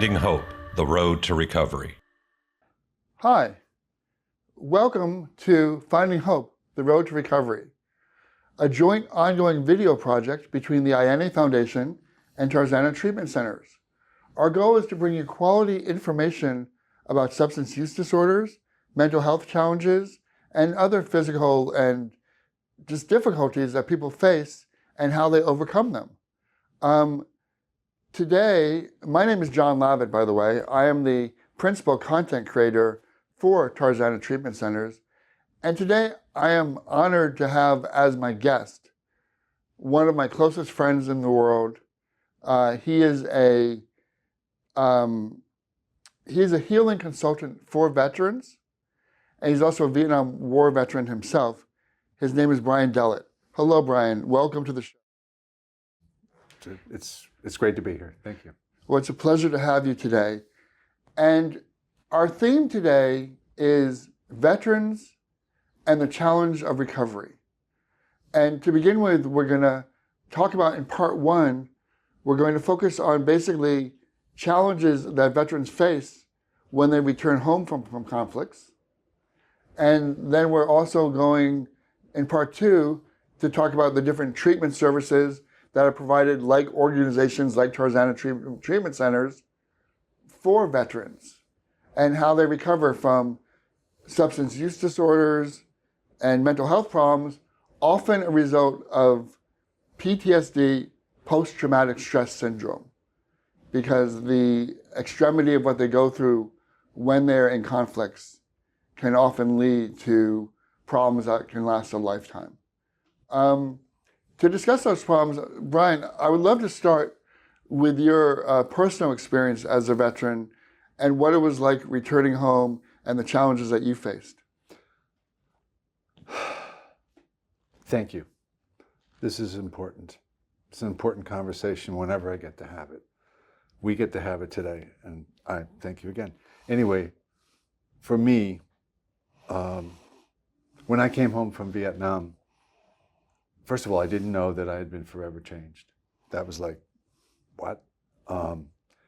Finding Hope, the Road to Recovery. Hi, welcome to Finding Hope, the Road to Recovery, a joint ongoing video project between the Ayeneh Foundation and Tarzana Treatment Centers. Our goal is to bring you quality information about substance use disorders, mental health challenges, and other physical and just difficulties that people face and how they overcome them. Today, my name is John Lavitt, by the way. I am the principal content creator for Tarzana Treatment Centers. And today, I am honored to have as my guest one of my closest friends in the world. He is a healing consultant for veterans, and he's also a Vietnam War veteran himself. His name is Brian Delate. Hello, Brian. Welcome to the show. It's great to be here. Thank you. Well, it's a pleasure to have you today. And our theme today is veterans and the challenge of recovery. And to begin with, we're going to talk about in part one, we're going to focus on basically challenges that veterans face when they return home from conflicts. And then we're also going in part two to talk about the different treatment services that are provided, like organizations like Tarzana Treatment Centers, for veterans, and how they recover from substance use disorders and mental health problems, often a result of PTSD, post-traumatic stress syndrome, because the extremity of what they go through when they're in conflicts can often lead to problems that can last a lifetime. To discuss those problems, Brian, I would love to start with your personal experience as a veteran and what it was like returning home and the challenges that you faced. Thank you. This is important. It's an important conversation whenever I get to have it. We get to have it today, and I thank you again. Anyway, for me, when I came home from Vietnam, first of all, I didn't know that I had been forever changed. That was like, what? And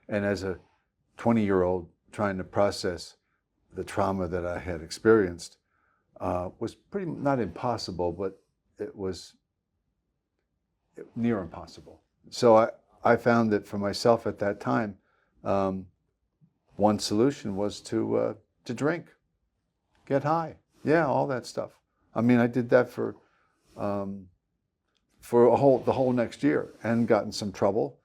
as a 20-year-old trying to process the trauma that I had experienced was pretty, not impossible, but it was near impossible. So I found that for myself at that time, one solution was to drink, get high. Yeah, all that stuff. I mean, I did that for the whole next year and got in some trouble.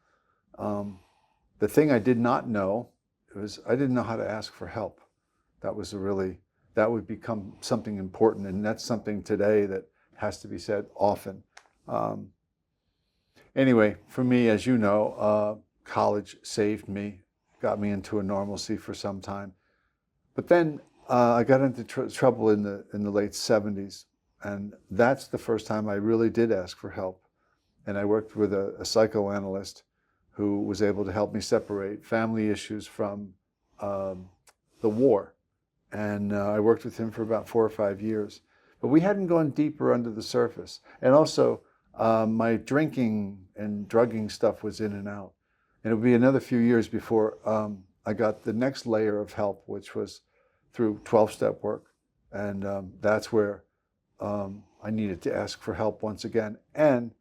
The thing I did not know was I didn't know how to ask for help. That would become something important, and that's something today that has to be said often. Anyway, for me, as you know, college saved me, got me into a normalcy for some time. But then I got into trouble in the late 70s. And that's the first time I really did ask for help. And I worked with a psychoanalyst who was able to help me separate family issues from the war. And I worked with him for about 4 or 5 years. But we hadn't gone deeper under the surface. And also, my drinking and drugging stuff was in and out. And it would be another few years before I got the next layer of help, which was through 12-step work. And that's where I needed to ask for help once again, and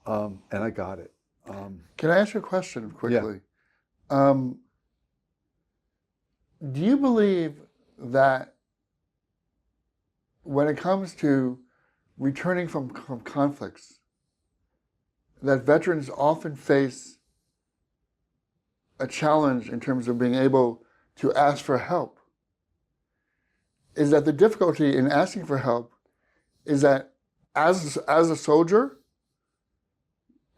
I got it. Can I ask you a question quickly? Yeah. Do you believe that when it comes to returning from conflicts, that veterans often face a challenge in terms of being able to ask for help? Is that the difficulty in asking for help is that as a soldier,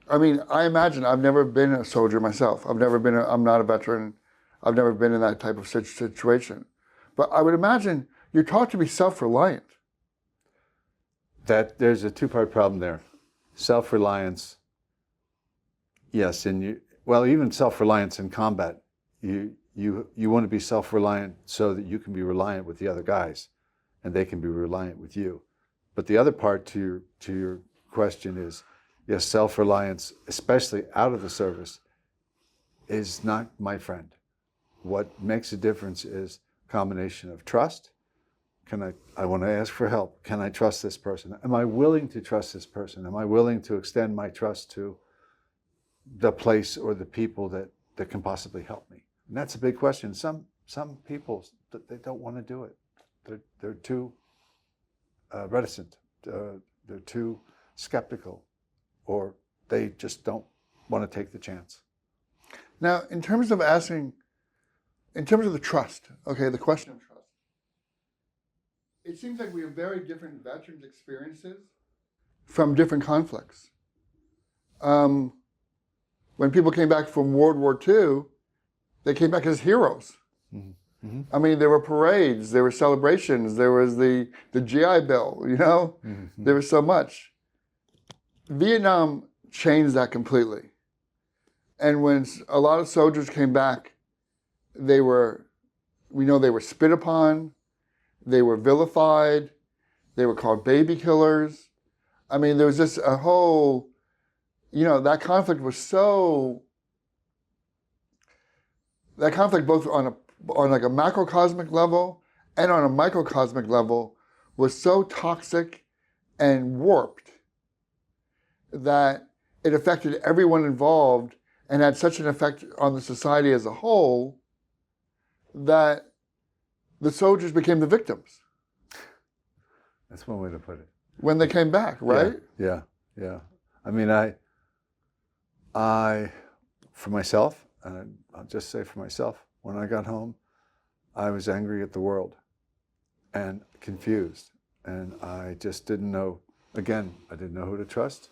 I mean, I imagine I've never been a soldier myself. I'm not a veteran. I've never been in that type of situation. But I would imagine you're taught to be self-reliant. That there's a two-part problem there. Self-reliance, yes, even self-reliance in combat. You want to be self-reliant so that you can be reliant with the other guys, and they can be reliant with you. But the other part to your question is, yes, self-reliance, especially out of the service, is not my friend. what makes a difference is a combination of trust. I want to ask for help. Can I trust this person? Am I willing to trust this person? Am I willing to extend my trust to the place or the people that can possibly help me? And that's a big question. Some people, they don't want to do it. They're too reticent. They're too skeptical, or they just don't want to take the chance. Now, in terms of the trust, okay, the question of trust, it seems like we have very different veterans' experiences from different conflicts. When people came back from World War II, they came back as heroes. Mm-hmm. Mm-hmm. I mean, there were parades, there were celebrations, there was the GI Bill, you know? Mm-hmm. There was so much. Vietnam changed that completely. And when a lot of soldiers came back, we know they were spit upon, they were vilified, they were called baby killers. I mean, there was just a whole, that conflict was so, that conflict both on like a macrocosmic level and on a microcosmic level was so toxic and warped that it affected everyone involved and had such an effect on the society as a whole that the soldiers became the victims. That's one way to put it. When they came back, right? Yeah. I mean, I, for myself, and I'll just say for myself, when I got home, I was angry at the world and confused. And I just didn't know, again, I didn't know who to trust.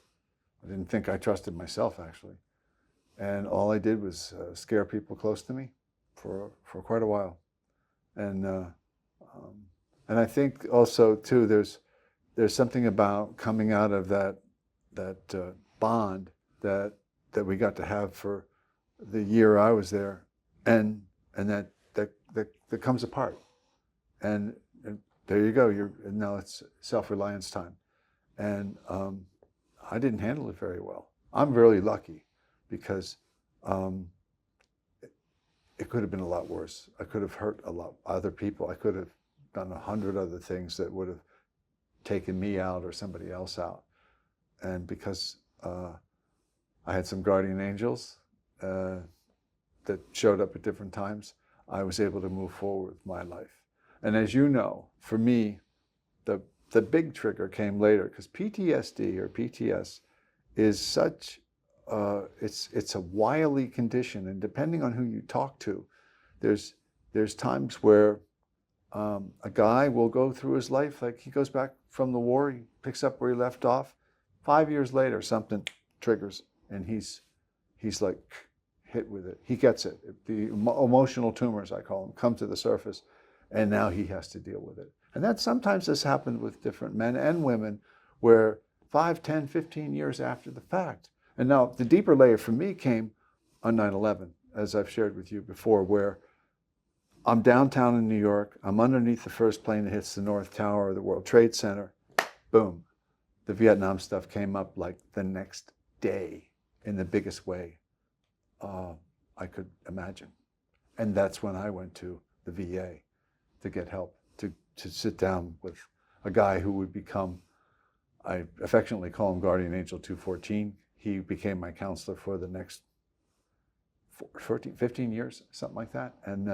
I didn't think I trusted myself, actually. And all I did was scare people close to me for quite a while. And I think also too, there's something about coming out of that bond that we got to have for the year I was there, and that comes apart. And there you go. Now it's self-reliance time, and I didn't handle it very well. I'm really lucky because it could have been a lot worse. I could have hurt a lot other people. I could have done 100 other things that would have taken me out or somebody else out. And because I had some guardian angels that showed up at different times, I was able to move forward with my life. And as you know, for me, the big trigger came later, because PTSD or PTS is such it's a wily condition, and depending on who you talk to, there's times where a guy will go through his life, like he goes back from the war, he picks up where he left off. 5 years later, something triggers, and he's like hit with it. He gets it. The emotional tumors, I call them, come to the surface, and now he has to deal with it. And that sometimes has happened with different men and women, where 5, 10, 15 years after the fact. And now the deeper layer for me came on 9/11, as I've shared with you before, where I'm downtown in New York, I'm underneath the first plane that hits the North Tower of the World Trade Center, boom. The Vietnam stuff came up like the next day in the biggest way I could imagine. And that's when I went to the VA to get help, to sit down with a guy who would become, I affectionately call him Guardian Angel 214. He became my counselor for the next 15 years, something like that. And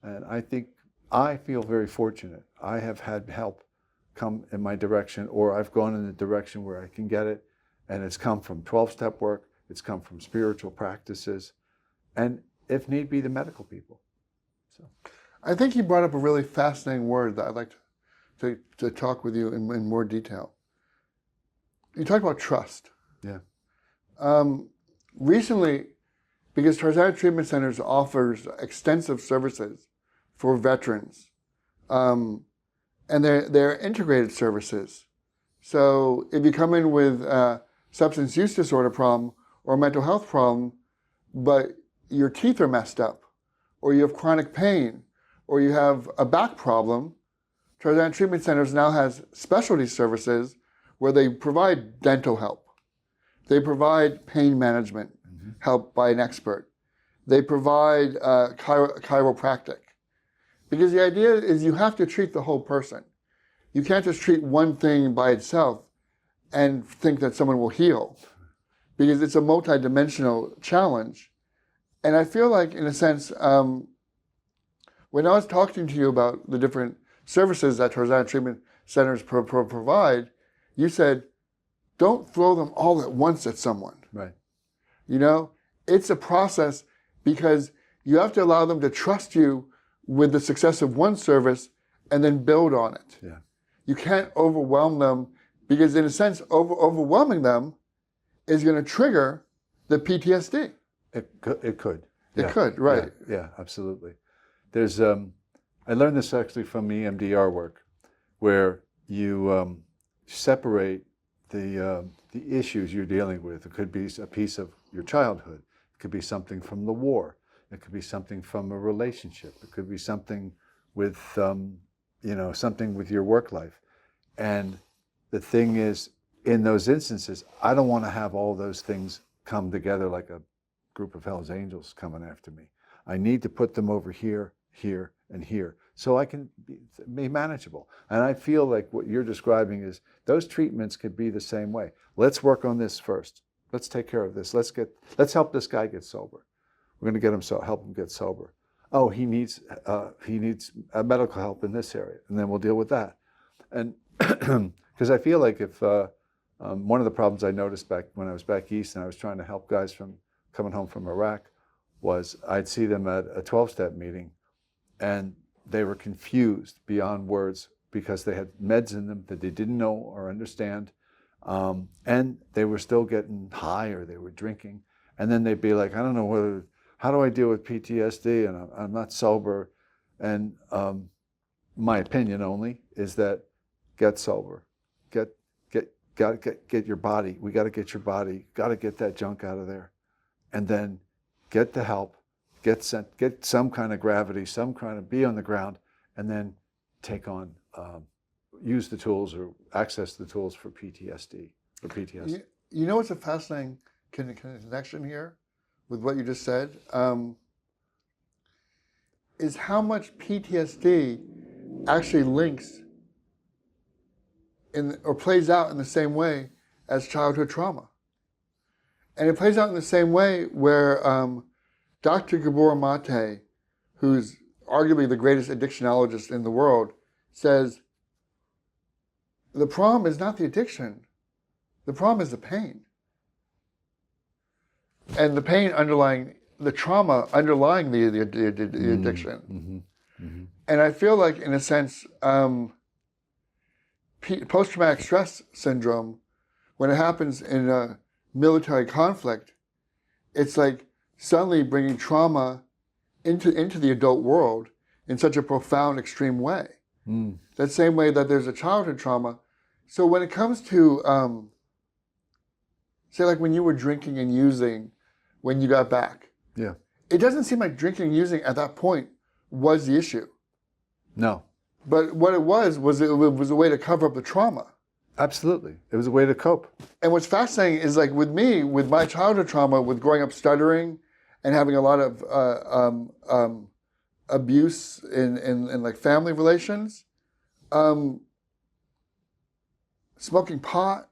I think I feel very fortunate. I have had help come in my direction, or I've gone in the direction where I can get it. And it's come from 12-step work. It's come from spiritual practices. And if need be, the medical people. So I think you brought up a really fascinating word that I'd like to talk with you in more detail. You talked about trust. Yeah. Recently, because Tarzana Treatment Centers offers extensive services for veterans, and they're integrated services. So if you come in with a substance use disorder problem or a mental health problem, but your teeth are messed up, or you have chronic pain, or you have a back problem, Tarzana Treatment Centers now has specialty services where they provide dental help. They provide pain management help by an expert. They provide chiropractic. Because the idea is you have to treat the whole person. You can't just treat one thing by itself and think that someone will heal. Because it's a multidimensional challenge. And I feel like, in a sense, when I was talking to you about the different services that Tarzana Treatment Centers provide, you said, don't throw them all at once at someone. Right. You know, it's a process because you have to allow them to trust you with the success of one service and then build on it. Yeah. You can't overwhelm them because, in a sense, overwhelming them is going to trigger the PTSD. It could. It could, right. Yeah, absolutely. There's, I learned this actually from EMDR work, where you separate the issues you're dealing with. It could be a piece of your childhood. It could be something from the war. It could be something from a relationship. It could be something with, something with your work life. And the thing is, in those instances, I don't want to have all those things come together like a group of Hell's Angels coming after me. I need to put them over here, here, and here, so I can be manageable. And I feel like what you're describing is those treatments could be the same way. Let's work on this first. Let's take care of this. Let's help this guy get sober. We're going to get him help him get sober. Oh, he needs medical help in this area, and then we'll deal with that. And because I feel like if one of the problems I noticed back when I was back east and I was trying to help guys from coming home from Iraq was I'd see them at a 12-step meeting, and they were confused beyond words because they had meds in them that they didn't know or understand, and they were still getting high or they were drinking. And then they'd be like, I don't know how do I deal with PTSD and I'm not sober. And my opinion only is that get sober, get your body. We got to get your body. Got to get that junk out of there, and then get the help. Get some kind of gravity, some kind of be on the ground, and then take on, use the tools or access the tools for PTSD or PTSD. You know what's a fascinating connection here with what you just said? Is how much PTSD actually links or plays out in the same way as childhood trauma. And it plays out in the same way where Dr. Gabor Mate, who's arguably the greatest addictionologist in the world, says, the problem is not the addiction. The problem is the pain. And the pain underlying, the trauma underlying the addiction. Mm-hmm. Mm-hmm. And I feel like, in a sense, post-traumatic stress syndrome, when it happens in a military conflict, it's like suddenly bringing trauma into the adult world in such a profound, extreme way. Mm. That same way that there's a childhood trauma. So when it comes to, say like when you were drinking and using when you got back, yeah, it doesn't seem like drinking and using at that point was the issue. No. But what it was a way to cover up the trauma. Absolutely. It was a way to cope. And what's fascinating is like with me, with my childhood trauma, with growing up stuttering and having a lot of abuse in like family relations, smoking pot,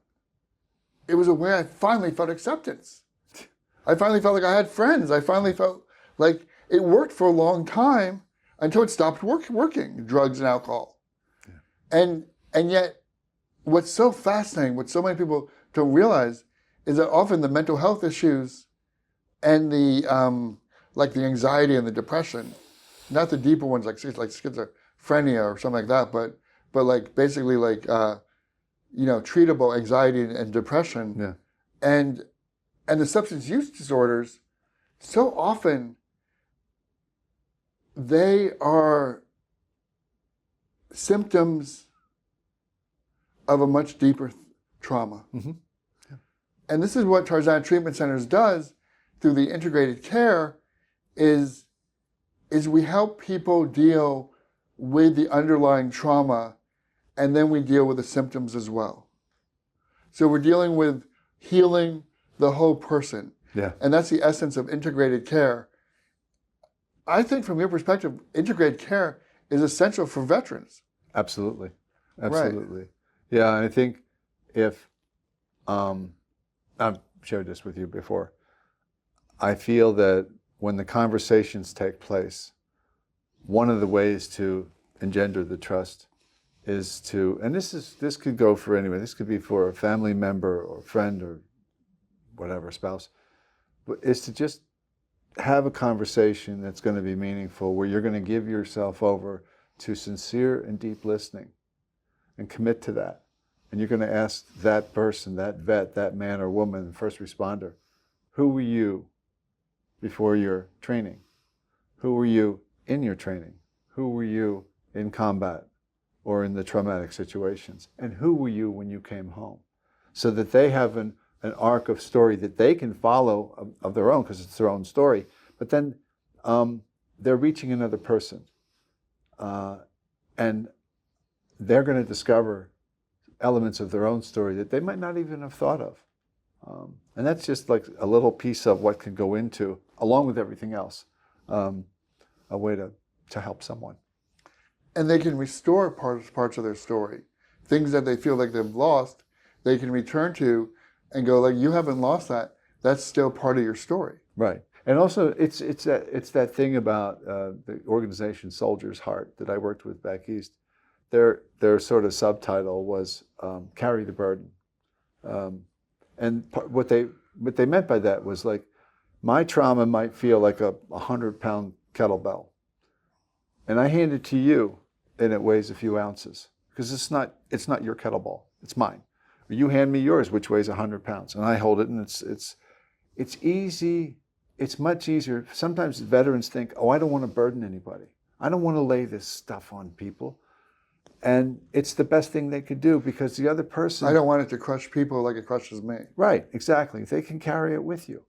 it was a way I finally felt acceptance. I finally felt like I had friends. I finally felt like it worked for a long time until it stopped working, drugs and alcohol. Yeah. And yet, what's so fascinating, what so many people don't realize, is that often the mental health issues and the like the anxiety and the depression, not the deeper ones like schizophrenia or something like that, but like basically like treatable anxiety and depression, yeah, and the substance use disorders, so often they are symptoms of a much deeper trauma. Mm-hmm. Yeah. And this is what Tarzana Treatment Centers does through the integrated care is we help people deal with the underlying trauma, and then we deal with the symptoms as well. So we're dealing with healing the whole person. Yeah. And that's the essence of integrated care, I think from your perspective, integrated care is essential for veterans. Absolutely. Right. Yeah, and I think if, I've shared this with you before, I feel that when the conversations take place, one of the ways to engender the trust is to, and this could go for anyone, this could be for a family member or friend or whatever, spouse, but is to just have a conversation that's going to be meaningful, where you're going to give yourself over to sincere and deep listening and commit to that. And you're going to ask that person, that vet, that man or woman, first responder, who were you before your training? Who were you in your training? Who were you in combat or in the traumatic situations? And who were you when you came home? So that they have an arc of story that they can follow of their own, because it's their own story. But then they're reaching another person. And they're going to discover elements of their own story that they might not even have thought of. And that's just like a little piece of what can go into, along with everything else, a way to help someone. And they can restore parts of their story. Things that they feel like they've lost, they can return to and go like, you haven't lost that. That's still part of your story. Right. And also, it's that thing about the organization Soldier's Heart that I worked with back east. Their sort of subtitle was "Carry the Burden," and what they meant by that was like, my trauma might feel like a 100-pound kettlebell, and I hand it to you, and it weighs a few ounces, because it's not your kettlebell, it's mine. Or you hand me yours, which weighs 100 pounds, and I hold it, and it's easy. It's much easier. Sometimes veterans think, oh, I don't want to burden anybody. I don't want to lay this stuff on people. And it's the best thing they could do, because the other person... I don't want it to crush people like it crushes me. Right, exactly. They can carry it with you.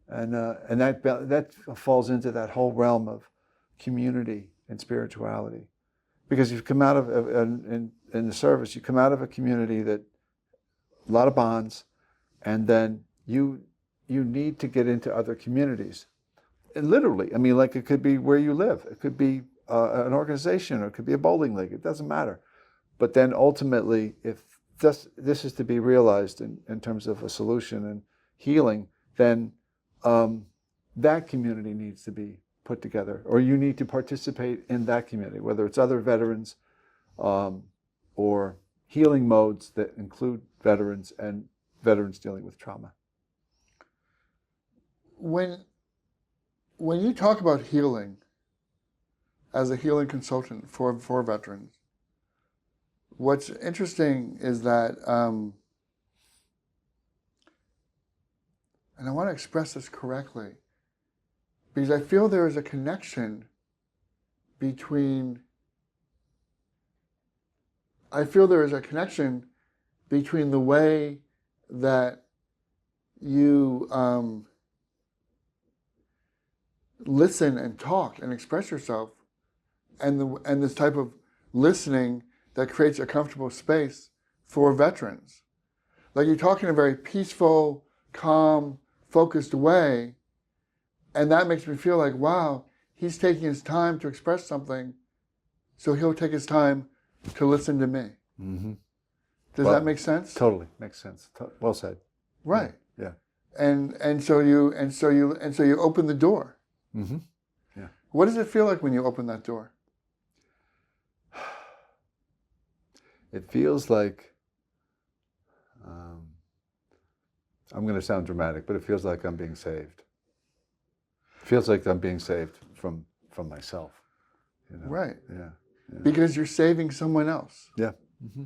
And that falls into that whole realm of community and spirituality. Because you've come out of, in the service, you come out of a community that, a lot of bonds, and then you need to get into other communities. And literally, I mean, like it could be where you live. It could be an organization, or it could be a bowling league. It doesn't matter. But then ultimately, if this is to be realized in terms of a solution and healing, then that community needs to be put together, or you need to participate in that community, whether it's other veterans or healing modes that include veterans and veterans dealing with trauma. When you talk about healing as a healing consultant for veterans, what's interesting is that, and I want to express this correctly, because I feel there is a connection between the way that you listen and talk and express yourself, and this type of listening that creates a comfortable space for veterans. Like, you talk in a very peaceful, calm, focused way, and that makes me feel like, wow, he's taking his time to express something, so he'll take his time to listen to me. Mm-hmm. Does that make sense? Totally makes sense. Well said. Right. Yeah. And so you open the door. Mm-hmm. Yeah. What does it feel like when you open that door? It feels like, I'm going to sound dramatic, but it feels like I'm being saved. It feels like I'm being saved from myself. You know? Right. Yeah. Because you're saving someone else. Yeah. Mm-hmm.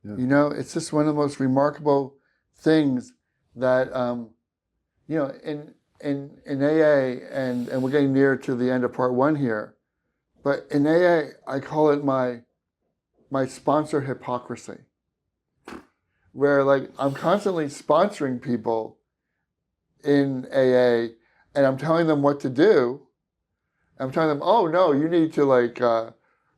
Yeah. You know, it's just one of the most remarkable things that, in AA, and we're getting near to the end of part one here, but in AA, I call it my sponsor hypocrisy, where like I'm constantly sponsoring people in AA, and I'm telling them what to do. I'm telling them, oh no, you need to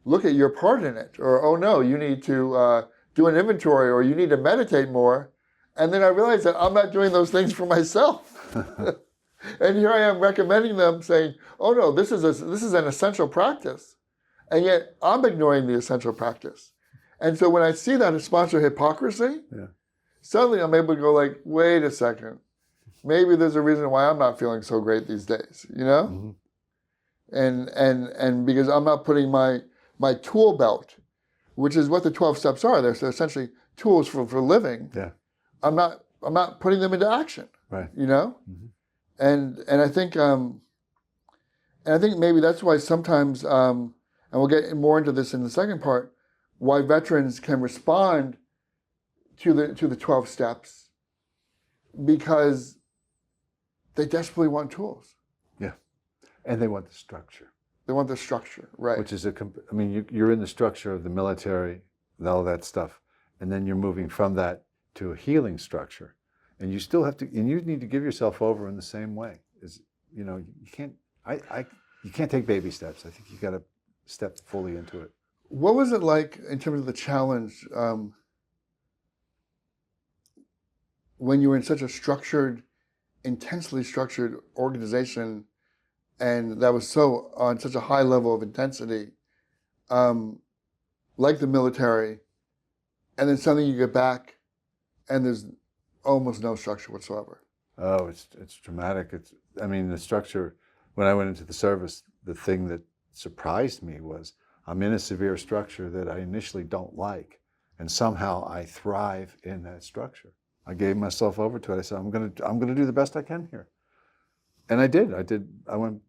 look at your part in it, or oh no, you need to do an inventory, or you need to meditate more. And then I realize that I'm not doing those things for myself. And here I am recommending them, saying, "Oh no, this is an essential practice," and yet I'm ignoring the essential practice. And so when I see that as sponsor hypocrisy, suddenly I'm able to go like, "Wait a second, maybe there's a reason why I'm not feeling so great these days," you know? Mm-hmm. And because I'm not putting my tool belt, which is what the 12 steps are. They're essentially tools for living. Yeah. I'm not putting them into action. Right. You know? Mm-hmm. And I think maybe that's why sometimes, and we'll get more into this in the second part, why veterans can respond to the 12 steps, because they desperately want tools. Yeah. And they want the structure. They want the structure, right. Which is you're in the structure of the military, all that stuff, and then you're moving from that to a healing structure. And you still have to, and you need to give yourself over in the same way. You can't take baby steps. I think you got to step fully into it. What was it like in terms of the challenge when you were in such a structured, intensely structured organization, and that was so on such a high level of intensity, like the military, and then suddenly you get back, and there's almost no structure whatsoever? Oh, it's dramatic. The structure. When I went into the service, the thing that surprised me was I'm in a severe structure that I initially don't like, and somehow I thrive in that structure. I gave myself over to it. I said, I'm gonna do the best I can here, and I did. I went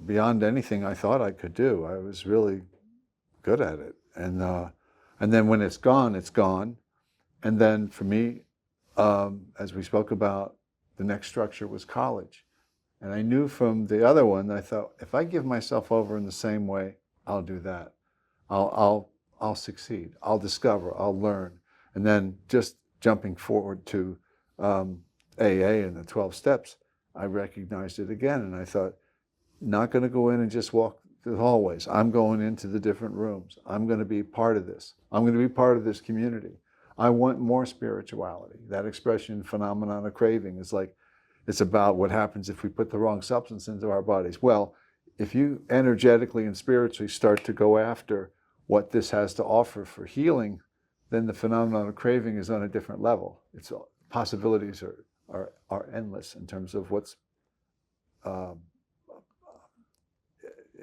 beyond anything I thought I could do. I was really good at it, and then when it's gone, it's gone. And then for me, as we spoke about, the next structure was college. And I knew from the other one, I thought, if I give myself over in the same way, I'll do that. I'll succeed. I'll discover. I'll learn. And then just jumping forward to AA and the 12 steps, I recognized it again. And I thought, not going to go in and just walk the hallways. I'm going into the different rooms. I'm going to be part of this. I'm going to be part of this community. I want more spirituality. That expression, phenomenon of craving, is like, it's about what happens if we put the wrong substance into our bodies. Well, if you energetically and spiritually start to go after what this has to offer for healing, then the phenomenon of craving is on a different level. Its possibilities are endless in terms of what's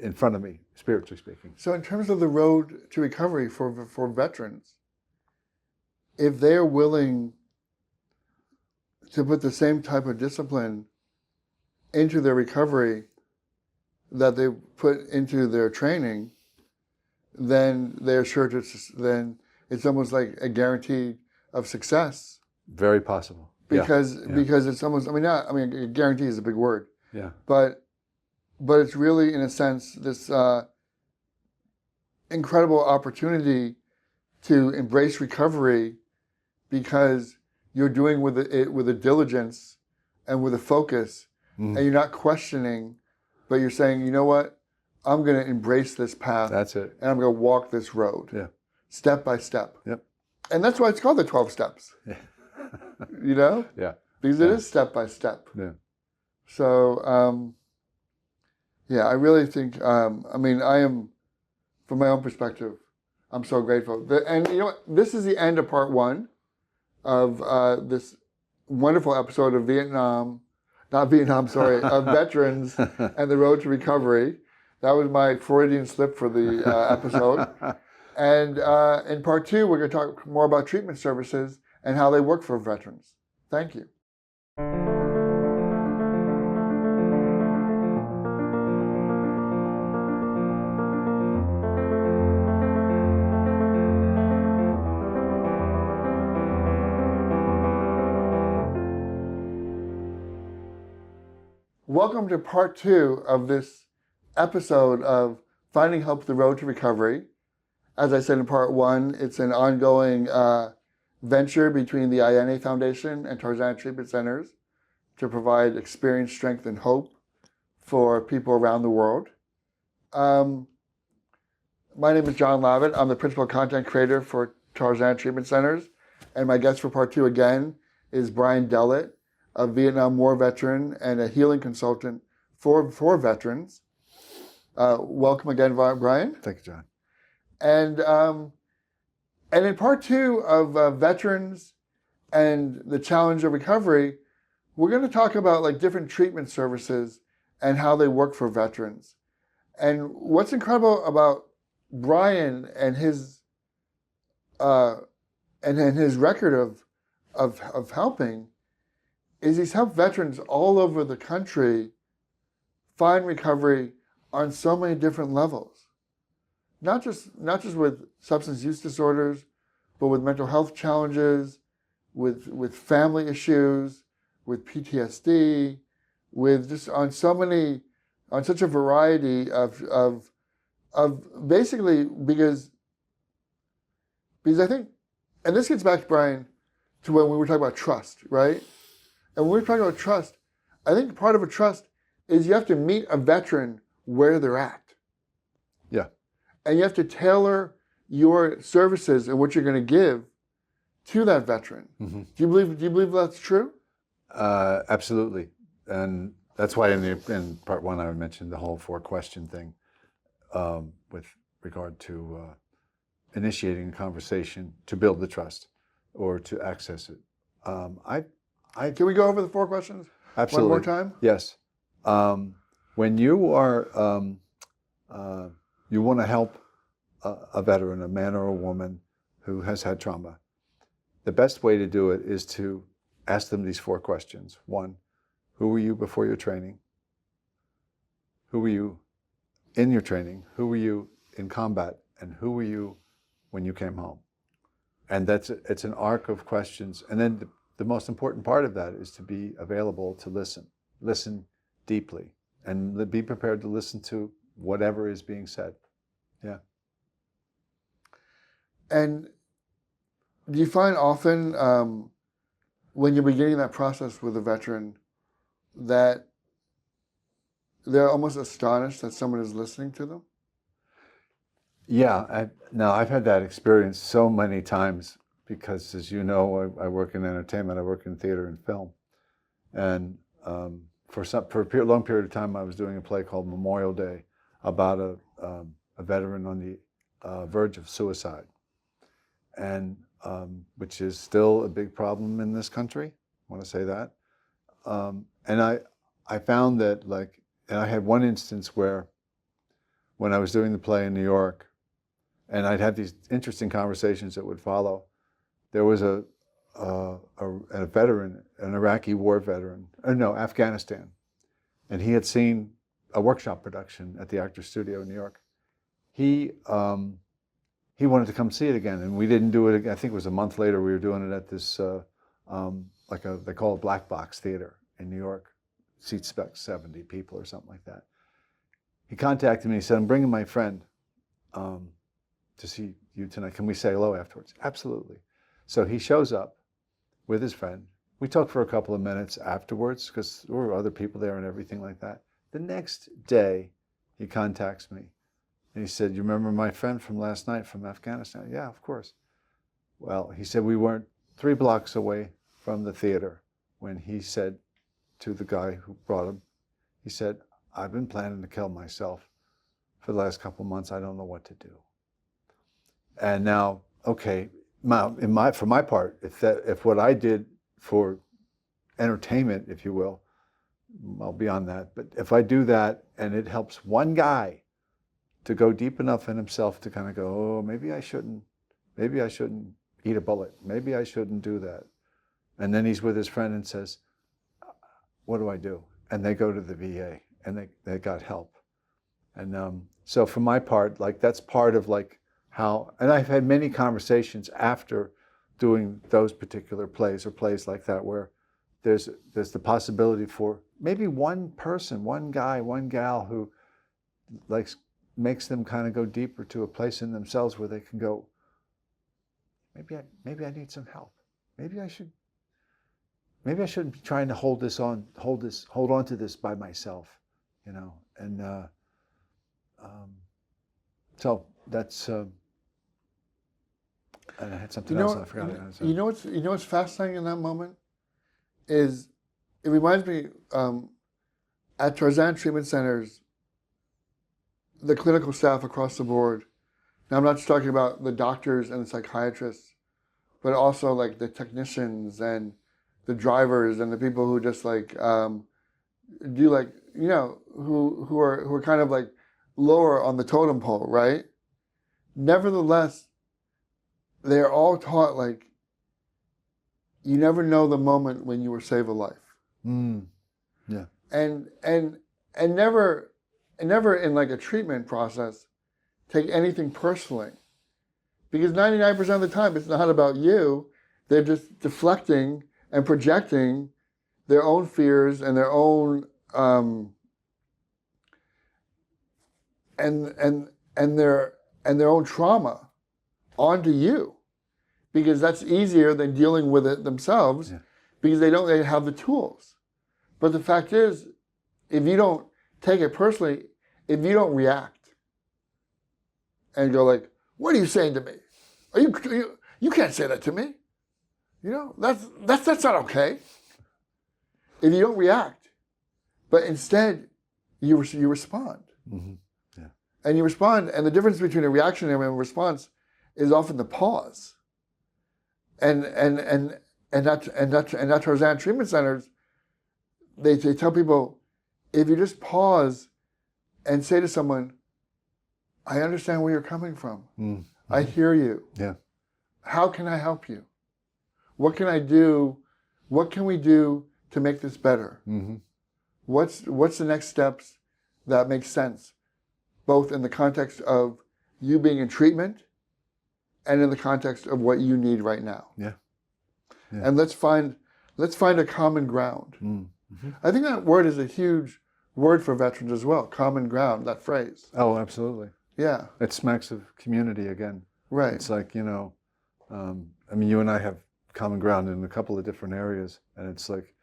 in front of me, spiritually speaking. So in terms of the road to recovery for veterans, if they're willing to put the same type of discipline into their recovery that they put into their training, then they're sure to, then it's almost like a guarantee of success. Very possible. Because it's almost, a guarantee is a big word. Yeah. But it's really, in a sense, this incredible opportunity to embrace recovery, because you're doing it with a diligence and with a focus, and you're not questioning, but you're saying, you know what, I'm going to embrace this path. That's it. And I'm going to walk this road. Yeah. Step by step. Yep. And that's why it's called the 12 steps. Yeah. You know? Yeah. Because it is step by step. Yeah. So, I really think, I am, from my own perspective, I'm so grateful. And you know what? This is the end of part one of this wonderful episode of of Veterans and the Road to Recovery. That was my Freudian slip for the episode. And in part two, we're going to talk more about treatment services and how they work for veterans. Thank you. Welcome to part two of this episode of Finding Hope, the Road to Recovery. As I said in part one, it's an ongoing venture between the Ayeneh Foundation and Tarzana Treatment Centers to provide experience, strength, and hope for people around the world. My name is John Lavitt. I'm the principal content creator for Tarzana Treatment Centers. And my guest for part two again is Brian Delate. a Vietnam War veteran and a healing consultant for veterans. Welcome again, Brian. Thank you, John. And in part two of veterans and the challenge of recovery, we're going to talk about like different treatment services and how they work for veterans. And what's incredible about Brian and his record of helping is he's helped veterans all over the country find recovery on so many different levels. Not just with substance use disorders, but with mental health challenges, with family issues, with PTSD, with just on such a variety of basically because I think, and this gets back, Brian, to when we were talking about trust, right? And when we were talking about trust, I think part of a trust is you have to meet a veteran where they're at. Yeah. And you have to tailor your services and what you're going to give to that veteran. Mm-hmm. Do you believe that's true? Absolutely. And that's why in part one I mentioned the whole 4-question thing with regard to initiating a conversation to build the trust or to access it. Can we go over the 4 questions? Absolutely. One more time? Yes. When you are, you want to help a veteran, a man or a woman who has had trauma, the best way to do it is to ask them these 4 questions. 1, who were you before your training? Who were you in your training? Who were you in combat? And who were you when you came home? And it's an arc of questions. And then the most important part of that is to be available to listen deeply, and be prepared to listen to whatever is being said. Yeah. And do you find often when you're beginning that process with a veteran that they're almost astonished that someone is listening to them? Yeah, I've had that experience so many times because, as you know, I work in entertainment, I work in theater and film. And for a long period of time, I was doing a play called Memorial Day about a veteran on the verge of suicide, and which is still a big problem in this country. I want to say that. And I found that, and I had one instance where, when I was doing the play in New York, and I'd have these interesting conversations that would follow, there was a veteran, an Iraqi war veteran, Afghanistan, and he had seen a workshop production at the Actors Studio in New York. He wanted to come see it again, and we didn't do it again. I think it was a month later. We were doing it at this they call it Black Box Theater in New York, seats about 70 people or something like that. He contacted me. He said, "I'm bringing my friend to see you tonight. Can we say hello afterwards?" Absolutely. So he shows up with his friend. We talked for a couple of minutes afterwards because there were other people there and everything like that. The next day, he contacts me and he said, "You remember my friend from last night from Afghanistan?" "Yeah, of course." Well, he said, "We weren't 3 blocks away from the theater when he said to the guy who brought him, he said, 'I've been planning to kill myself for the last couple of months. I don't know what to do.'" And now, okay, for my part, if what I did for entertainment, if you will, well, beyond that, but if I do that and it helps one guy to go deep enough in himself to kind of go, "Oh, maybe I shouldn't eat a bullet. Maybe I shouldn't do that." And then he's with his friend and says, "What do I do?" And they go to the VA and they got help. And so for my part, that's part of how, and I've had many conversations after doing those particular plays or plays like that where there's the possibility for maybe one person, one guy, one gal who makes them kind of go deeper to a place in themselves where they can go, maybe I need some help. Maybe I shouldn't be trying to hold on to this by myself, And so that's. And I had something else and I forgot it. You know what's fascinating in that moment is it reminds me, at Tarzana Treatment Centers, the clinical staff across the board, now I'm not just talking about the doctors and the psychiatrists, but also like the technicians and the drivers and the people who just like do like, you know, who are kind of like lower on the totem pole, right? Nevertheless, they're all taught like you never know the moment when you will save a life. Yeah. And never in like a treatment process take anything personally. Because 99% of the time it's not about you. They're just deflecting and projecting their own fears and their own and their own trauma onto you. Because that's easier than dealing with it themselves, because they have the tools. But the fact is, if you don't take it personally, if you don't react and go like, "What are you saying to me? You can't say that to me. You know, that's not okay." If you don't react, but instead you respond, and you respond, and the difference between a reaction and a response is often the pause. And that Tarzana Treatment Centers, they tell people, if you just pause and say to someone, "I understand where you're coming from. I hear you. Yeah. How can I help you? What can I do? What can we do to make this better? What's the next steps that make sense, both in the context of you being in treatment and in the context of what you need right now." Yeah. And let's find a common ground. I think that word is a huge word for veterans as well. Common ground, that phrase. Oh, absolutely. Yeah. It smacks of community again. Right. It's like, you know, I mean, you and I have common ground in a couple of different areas, and it's like,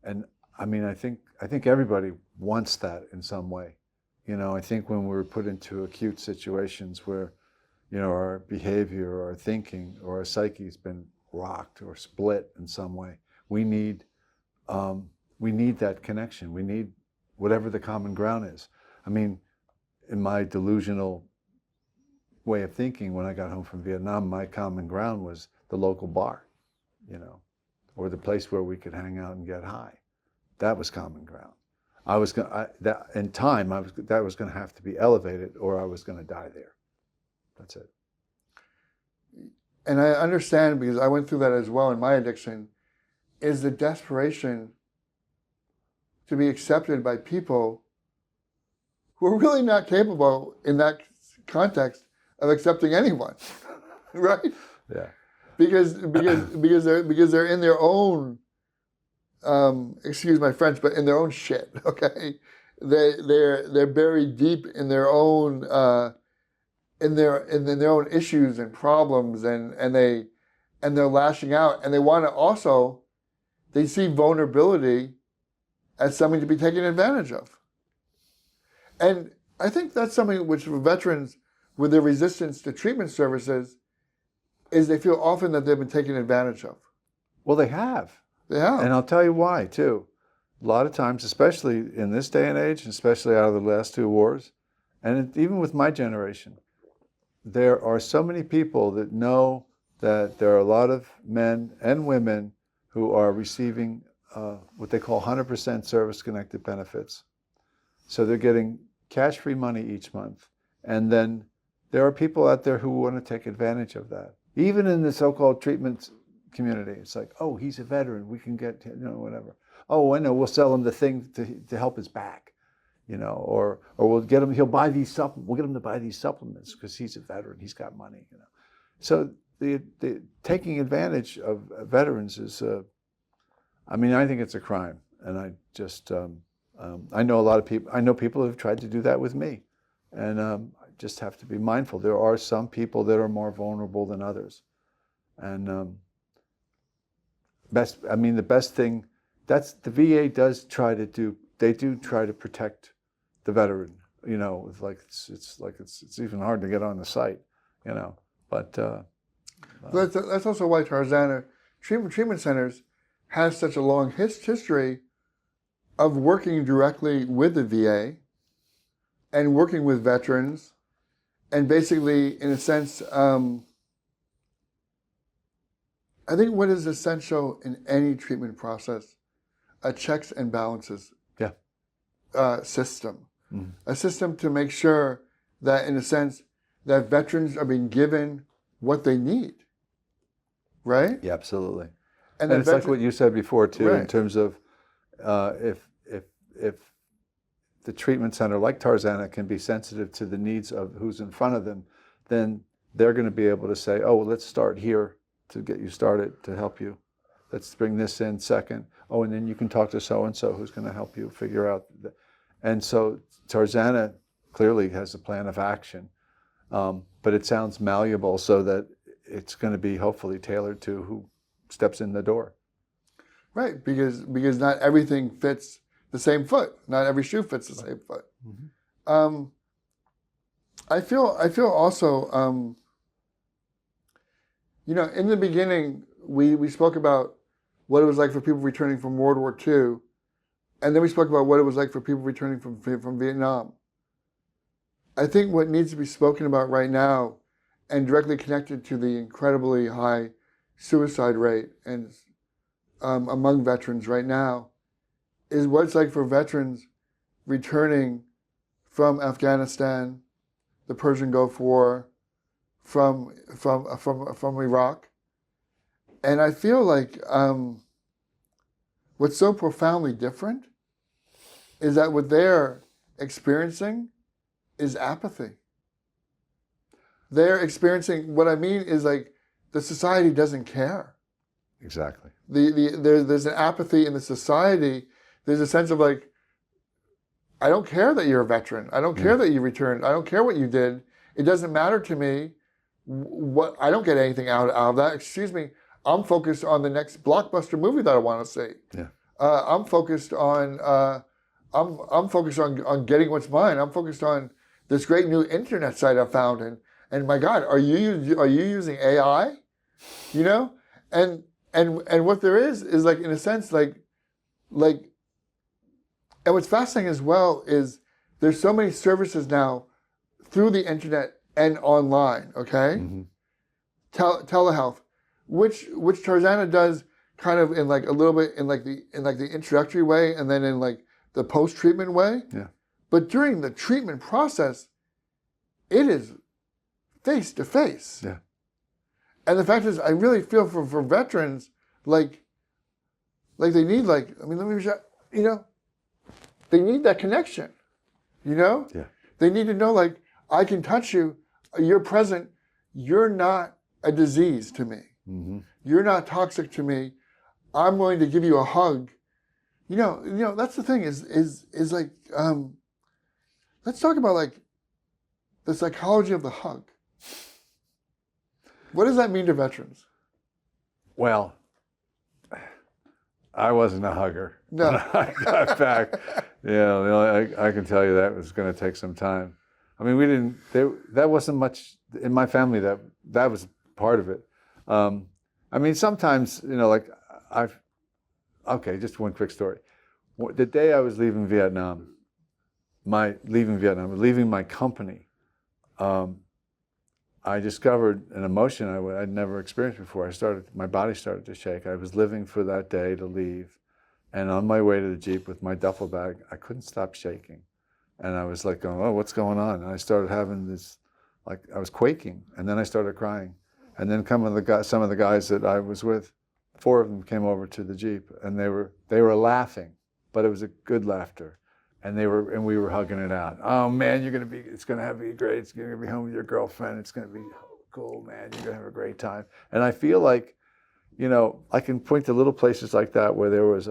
and I mean, I think everybody wants that in some way. You know, I think when we're put into acute situations where, you know, our behavior or our thinking or our psyche's been rocked or split in some way, we need that connection. We need whatever the common ground is. I mean, in my delusional way of thinking, when I got home from Vietnam, my common ground was the local bar, you know, or the place where we could hang out and get high. That was common ground. That was going to have to be elevated, or I was going to die there. That's it. And I understand, because I went through that as well in my addiction, is the desperation to be accepted by people who are really not capable in that context of accepting anyone, right? Yeah. Because they're in their own, excuse my French, but in their own shit. Okay, they're buried deep in their own in their own issues and problems, and they're lashing out, and they want to also, they see vulnerability as something to be taken advantage of. And I think that's something which veterans, with their resistance to treatment services, is they feel often that they've been taken advantage of. Well, they have. They have. And I'll tell you why, too. A lot of times, especially in this day and age, especially out of the last two wars, and even with my generation, there are so many people that know that there are a lot of men and women who are receiving what they call 100% service-connected benefits. So they're getting cash-free money each month. And then there are people out there who want to take advantage of that. Even in the so-called treatment community, it's like, "Oh, he's a veteran. We can get, you know, whatever. Oh, I know, we'll sell him the thing to help his back, you know, or we'll get him. We'll get him to buy these supplements because he's a veteran. He's got money, you know." So the taking advantage of veterans is, I mean, I think it's a crime, and I just I know a lot of people. I know people who have tried to do that with me, and I just have to be mindful. There are some people that are more vulnerable than others, and the best thing, that's the VA does try to do. They do try to protect the veteran. You know, it's even hard to get on the site. You know, but that's also why Tarzana Treatment Centers has such a long history of working directly with the VA and working with veterans, and basically, in a sense, I think what is essential in any treatment process, a checks and balances system. Mm-hmm. A system to make sure that, in a sense, that veterans are being given what they need, right? Yeah, absolutely. And it's like what you said before too, Right. in terms of if the treatment center like Tarzana can be sensitive to the needs of who's in front of them, then they're going to be able to say, oh, well, let's start here to get you started, to help you. Let's bring this in second. Oh, and then you can talk to so-and-so who's going to help you figure out. And so Tarzana clearly has a plan of action, but it sounds malleable so that it's going to be hopefully tailored to who steps in the door. Right, because not everything fits the same foot. Not every shoe fits the same foot. Mm-hmm. I feel also, in the beginning, we spoke about what it was like for people returning from World War II, and then we spoke about what it was like for people returning from Vietnam. I think what needs to be spoken about right now, and directly connected to the incredibly high suicide rate and among veterans right now, is what it's like for veterans returning from Afghanistan, the Persian Gulf War, from Iraq. And I feel like what's so profoundly different is that what they're experiencing is apathy. They're experiencing, what I mean is like, the society doesn't care. Exactly. There's an apathy in the society. There's a sense of like, I don't care that you're a veteran. I don't care that you returned. I don't care what you did. It doesn't matter to me. What I don't get anything out of that. Excuse me. I'm focused on the next blockbuster movie that I want to see. Yeah. I'm focused on I'm focused on getting what's mine. I'm focused on this great new internet site I found, and my God, are you using AI? And what there is like, in a sense, like, and what's fascinating as well is there's so many services now through the internet and online. Okay, Mm-hmm. Telehealth, which Tarzana does kind of in like a little bit in like the introductory way, and then in like the post-treatment way. Yeah. But during the treatment process, it is face to face. Yeah. And the fact is, I really feel for veterans, like they need they need that connection, Yeah. They need to know, like, I can touch you, you're present, you're not a disease to me. Mm-hmm. You're not toxic to me. I'm going to give you a hug. That's the thing is like, let's talk about like the psychology of the hug. What does that mean to veterans? Well, I wasn't a hugger. No. When I got back. Yeah, I can tell you that was going to take some time. I mean, that wasn't much in my family. That was part of it. I mean, sometimes, just one quick story. The day I was leaving my company, I discovered an emotion I'd never experienced before. My body started to shake. I was living for that day to leave. And on my way to the Jeep with my duffel bag, I couldn't stop shaking. And I was like going, oh, what's going on? And I started having this, like, I was quaking. And then I started crying. And then some of the guys that I was with, 4 of them came over to the Jeep, and they were laughing, but it was a good laughter. And we were hugging it out. Oh man, it's gonna be great. You're gonna be home with your girlfriend. It's gonna be cool, man. You're gonna have a great time. And I feel like, I can point to little places like that where there was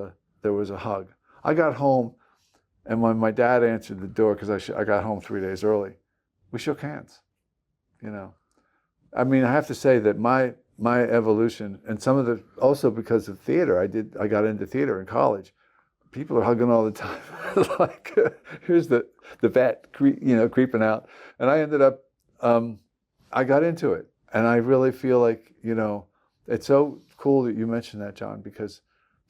a hug. I got home, and when my dad answered the door, because I got home 3 days early, we shook hands. I mean, I have to say that my evolution, and also because of theater, I got into theater in college. People are hugging all the time. Like, here's the vet, creeping out. And I ended up, I got into it. And I really feel like, it's so cool that you mentioned that, John, because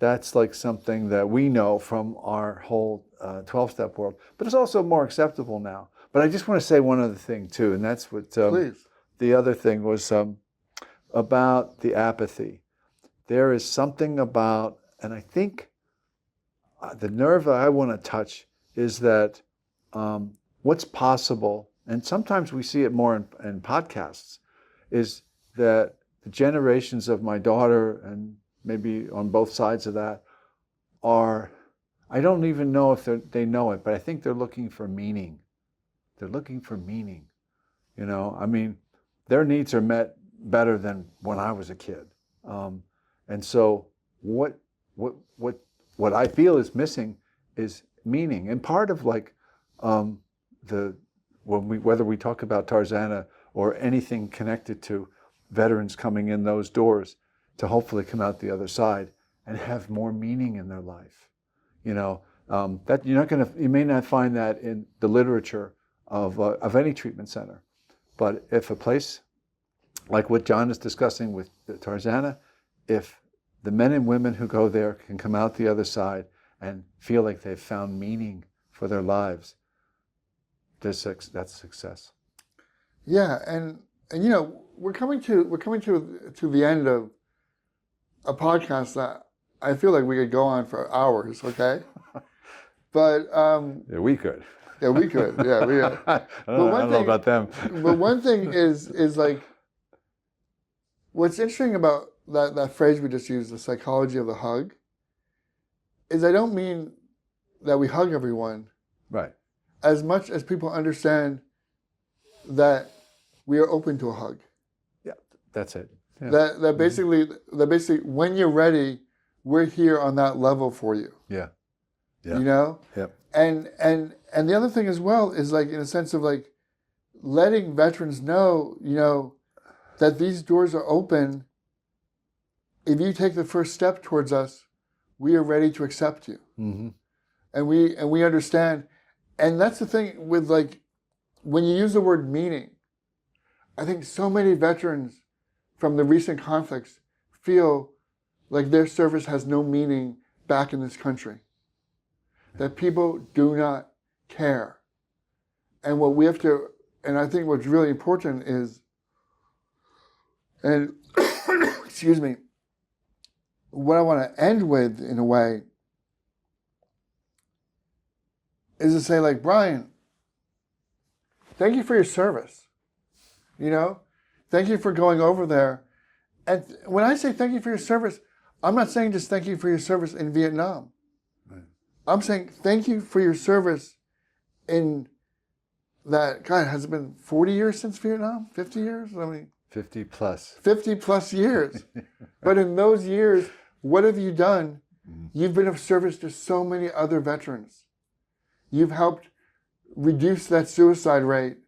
that's like something that we know from our whole 12-step world, but it's also more acceptable now. But I just want to say one other thing too, and that's what Please. the other thing was about the apathy. There is something about, and I think the nerve I want to touch is that what's possible, and sometimes we see it more in podcasts, is that the generations of my daughter, and maybe on both sides of that, are, I don't even know if they know it, but I think they're looking for meaning. They're looking for meaning. You know, I mean, their needs are met better than when I was a kid. And so what I feel is missing is meaning. And part of like whether we talk about Tarzana or anything connected to veterans coming in those doors to hopefully come out the other side and have more meaning in their life. You know, that you may not find that in the literature of any treatment center. But if a place like what John is discussing with Tarzana, if the men and women who go there can come out the other side and feel like they've found meaning for their lives, that's success. Yeah, and you know, we're coming to the end of a podcast that I feel like we could go on for hours. Okay, but yeah, we could. Yeah, we could. Yeah, we. I don't know about them. But one thing is like, what's interesting about that phrase we just used, the psychology of the hug, is I don't mean that we hug everyone. Right. As much as people understand that we are open to a hug. Yeah, that's it. Yeah. That basically when you're ready, we're here on that level for you. Yeah. Yeah. You know? Yep. And the other thing as well is like in a sense of like letting veterans know, you know, that these doors are open. If you take the first step towards us, we are ready to accept you. Mm-hmm. And we understand. And that's the thing with like, when you use the word meaning, I think so many veterans from the recent conflicts feel like their service has no meaning back in this country. That people do not care. And what we have to, and I think what's really important is, and excuse me, what I want to end with in a way is to say like, Brian, thank you for your service. You know, thank you for going over there. And when I say thank you for your service, I'm not saying just thank you for your service in Vietnam. Right. I'm saying thank you for your service in that, God, has it been 40 years since Vietnam? 50 years? I mean, 50 plus. 50 plus years. But in those years, what have you done? You've been of service to so many other veterans. You've helped reduce that suicide rate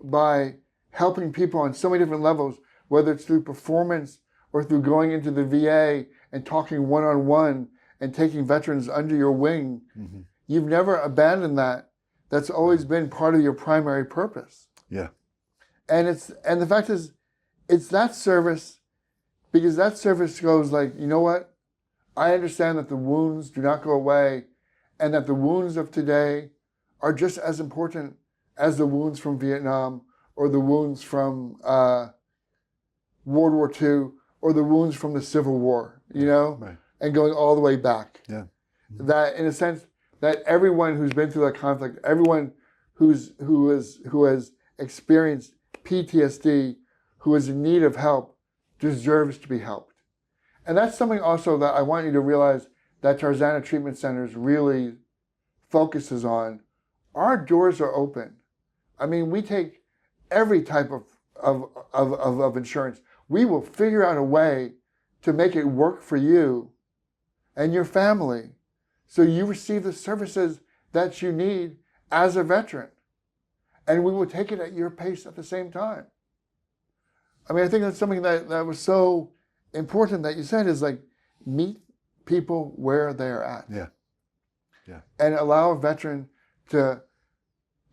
by helping people on so many different levels, whether it's through performance or through going into the VA and talking one-on-one and taking veterans under your wing. Mm-hmm. You've never abandoned that. That's always been part of your primary purpose. Yeah. And the fact is, it's that service, because that service goes like, you know what? I understand that the wounds do not go away, and that the wounds of today are just as important as the wounds from Vietnam or the wounds from World War II or the wounds from the Civil War, you know, right. And going all the way back. Yeah. That in a sense, that everyone who's been through that conflict, everyone who has experienced PTSD, who is in need of help, deserves to be helped. And that's something also that I want you to realize that Tarzana Treatment Centers really focuses on. Our doors are open. I mean, we take every type of insurance. We will figure out a way to make it work for you and your family so you receive the services that you need as a veteran. And we will take it at your pace at the same time. I mean, I think that's something that was so important that you said is like, meet people where they're at. Yeah. Yeah. And allow a veteran to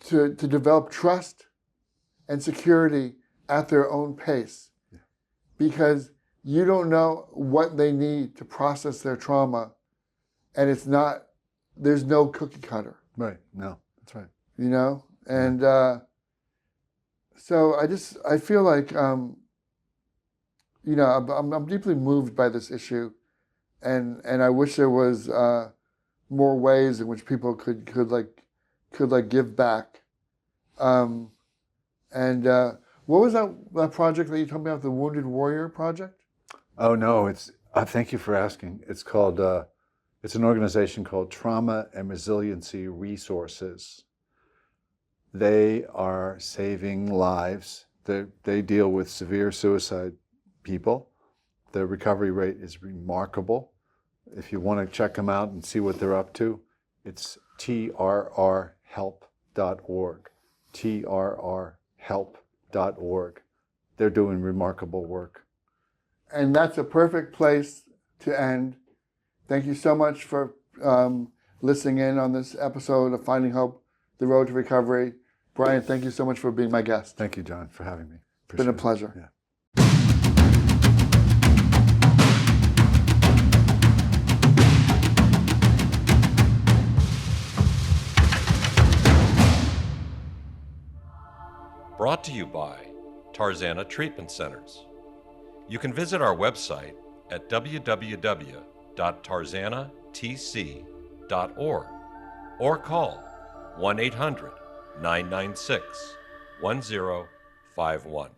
develop trust and security at their own pace. Yeah. Because you don't know what they need to process their trauma, and there's no cookie cutter. Right. No, that's right. You know? And so I feel like, I'm deeply moved by this issue, and I wish there was more ways in which people could give back. What was that project that you told me about, the Wounded Warrior Project? Oh no, thank you for asking. It's called it's an organization called Trauma and Resiliency Resources. They are saving lives. They deal with severe suicide people. The recovery rate is remarkable. If you want to check them out and see what they're up to, it's trrhelp.org. trrhelp.org. They're doing remarkable work. And that's a perfect place to end. Thank you so much for listening in on this episode of Finding Hope, The Road to Recovery. Brian, thank you so much for being my guest. Thank you, John, for having me. It's been a pleasure. Yeah. Brought to you by Tarzana Treatment Centers. You can visit our website at www.tarzanatc.org or call 1-800-996-1051.